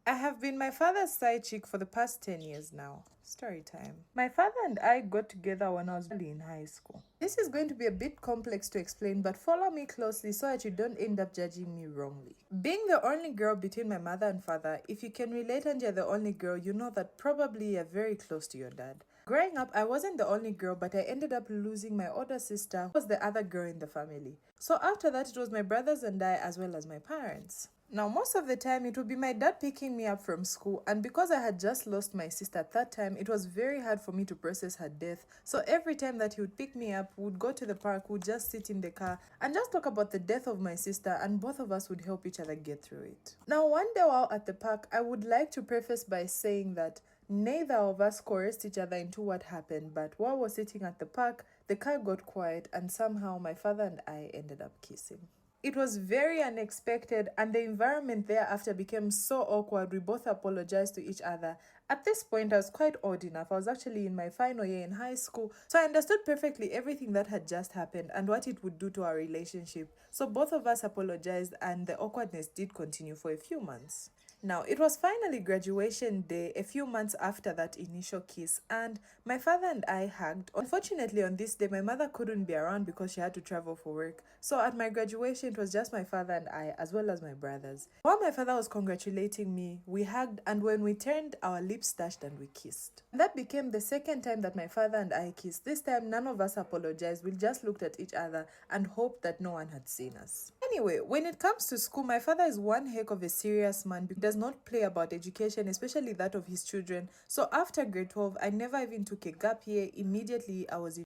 I have been my father's side chick for the past 10 years now. Story time. My father and I got together when I was really in high school. This is going to be a bit complex to explain, but follow me closely so that you don't end up judging me wrongly. Being the only girl between my mother and father, if you can relate and you're the only girl, you know that probably you're very close to your dad. Growing up, I wasn't the only girl, but I ended up losing my older sister, who was the other girl in the family. So after that, it was my brothers and I, as well as my parents. Now, most of the time, it would be my dad picking me up from school, and because I had just lost my sister at that time, it was very hard for me to process her death. So every time that he would pick me up, we would go to the park, we'd just sit in the car and just talk about the death of my sister, and both of us would help each other get through it. Now, one day while at the park, I would like to preface by saying that neither of us coerced each other into what happened, but while we're sitting at the park, the car got quiet, and somehow my father and I ended up kissing. It was very unexpected, and the environment thereafter became so awkward. We both apologized to each other. At this point, I was quite old enough. I was actually in my final year in high school, so I understood perfectly everything that had just happened and what it would do to our relationship. So both of us apologized, and the awkwardness did continue for a few months. Now, it was finally graduation day a few months after that initial kiss, and my father and I hugged. Unfortunately, on this day, my mother couldn't be around because she had to travel for work. So, at my graduation, it was just my father and I, as well as my brothers. While my father was congratulating me, we hugged, and when we turned, our lips touched and we kissed. And that became the second time that my father and I kissed. This time, none of us apologized. We just looked at each other and hoped that no one had seen us. Anyway, when it comes to school, my father is one heck of a serious man. He does not play about education, especially that of his children. So after grade 12, I never even took a gap year. Immediately, I was in